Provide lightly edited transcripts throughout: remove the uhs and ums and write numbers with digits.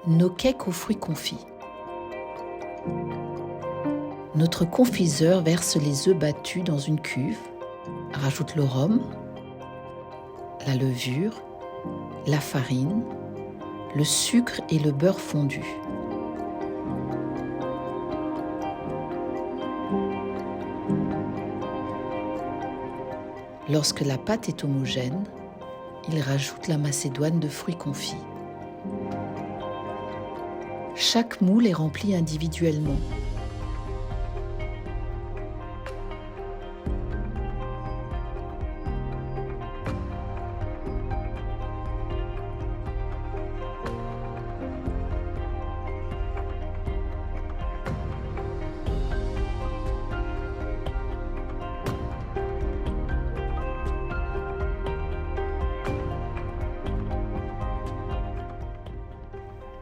Nos cakes aux fruits confits. Notre confiseur verse les œufs battus dans une cuve, rajoute le rhum, la levure, la farine, le sucre et le beurre fondu. Lorsque la pâte est homogène, il rajoute la macédoine de fruits confits. Chaque moule est rempli individuellement.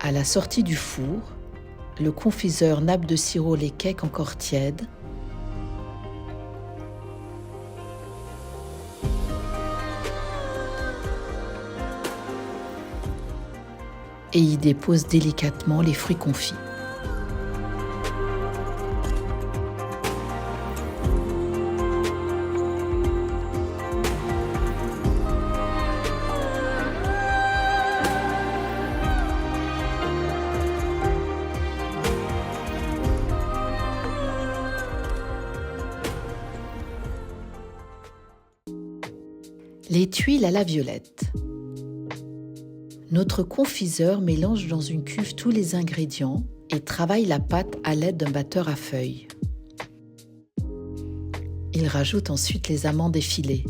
À la sortie du four, le confiseur nappe de sirop les cakes encore tièdes et y dépose délicatement les fruits confits. Les tuiles à la violette. Notre confiseur mélange dans une cuve tous les ingrédients et travaille la pâte à l'aide d'un batteur à feuilles. Il rajoute ensuite les amandes effilées.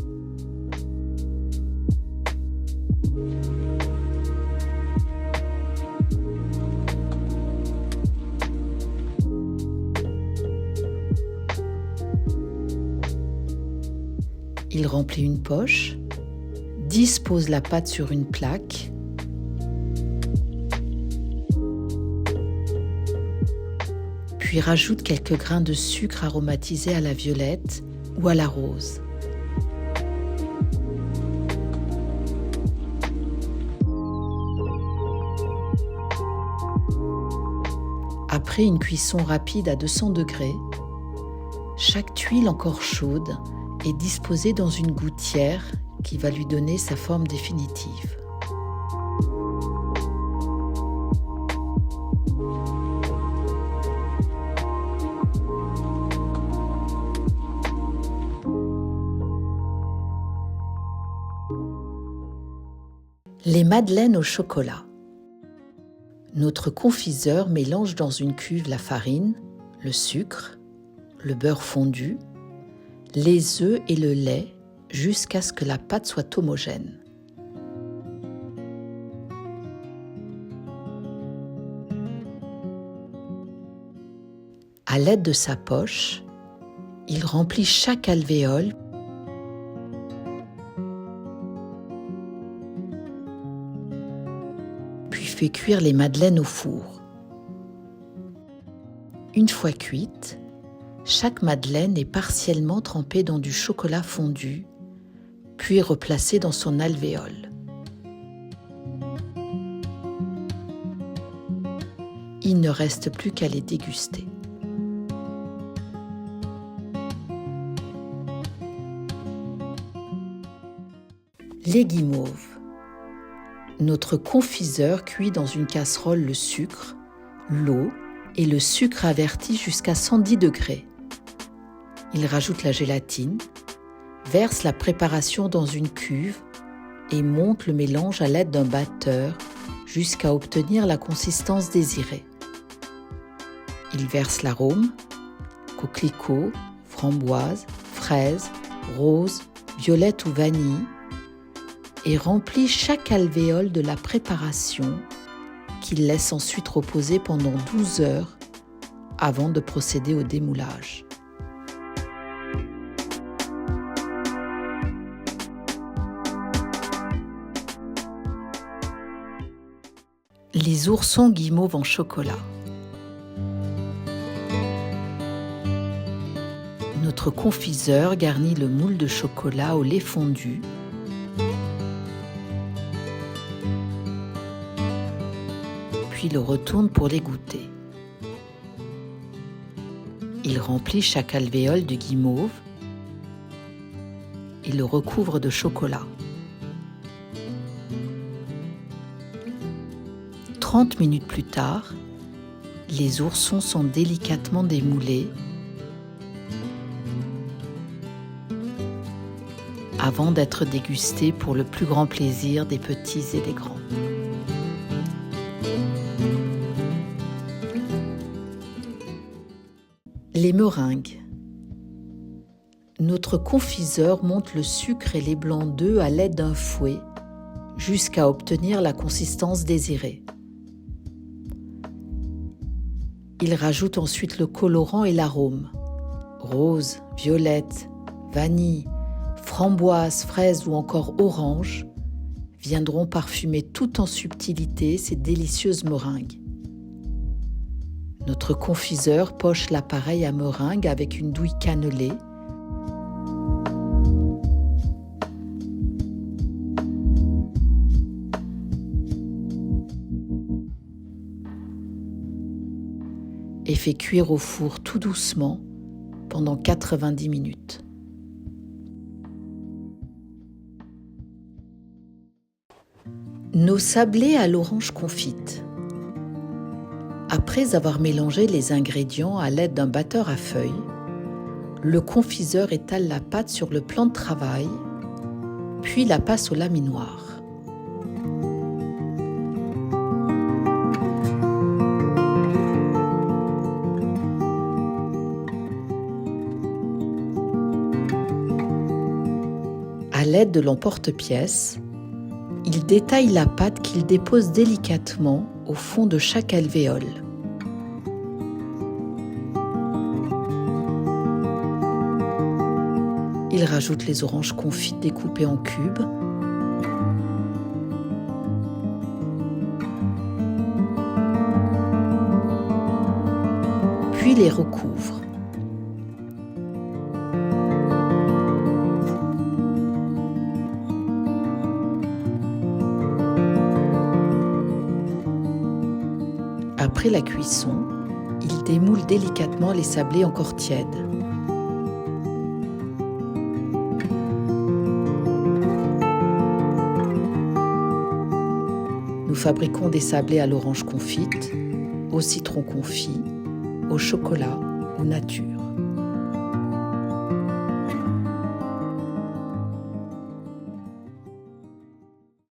Il remplit une poche, dispose la pâte sur une plaque, puis rajoute quelques grains de sucre aromatisé à la violette ou à la rose. Après une cuisson rapide à 200 degrés, chaque tuile encore chaude est disposée dans une gouttière qui va lui donner sa forme définitive. Les madeleines au chocolat. Notre confiseur mélange dans une cuve la farine, le sucre, le beurre fondu, les œufs et le lait jusqu'à ce que la pâte soit homogène. À l'aide de sa poche, il remplit chaque alvéole puis fait cuire les madeleines au four. Une fois cuite, chaque madeleine est partiellement trempée dans du chocolat fondu, puis replacée dans son alvéole. Il ne reste plus qu'à les déguster. Les guimauves. Notre confiseur cuit dans une casserole le sucre, l'eau et le sucre averti jusqu'à 110 degrés. Il rajoute la gélatine, verse la préparation dans une cuve et monte le mélange à l'aide d'un batteur jusqu'à obtenir la consistance désirée. Il verse l'arôme, coquelicot, framboise, fraise, rose, violette ou vanille et remplit chaque alvéole de la préparation qu'il laisse ensuite reposer pendant 12 heures avant de procéder au démoulage. Les oursons guimauves en chocolat. Notre confiseur garnit le moule de chocolat au lait fondu, puis le retourne pour les goûter. Il remplit chaque alvéole de guimauve et le recouvre de chocolat. 30 minutes plus tard, les oursons sont délicatement démoulés avant d'être dégustés pour le plus grand plaisir des petits et des grands. Les meringues. Notre confiseur monte le sucre et les blancs d'œufs à l'aide d'un fouet jusqu'à obtenir la consistance désirée. Il rajoute ensuite le colorant et l'arôme. Rose, violette, vanille, framboise, fraise ou encore orange viendront parfumer tout en subtilité ces délicieuses meringues. Notre confiseur poche l'appareil à meringue avec une douille cannelée et fait cuire au four tout doucement pendant 90 minutes. Nos sablés à l'orange confite. Après avoir mélangé les ingrédients à l'aide d'un batteur à feuilles, le confiseur étale la pâte sur le plan de travail, puis la passe au laminoir. À l'aide de l'emporte-pièce, il détaille la pâte qu'il dépose délicatement au fond de chaque alvéole. Il rajoute les oranges confites découpées en cubes, puis les recouvre. Après la cuisson, il démoule délicatement les sablés encore tièdes. Nous fabriquons des sablés à l'orange confite, au citron confit, au chocolat ou nature.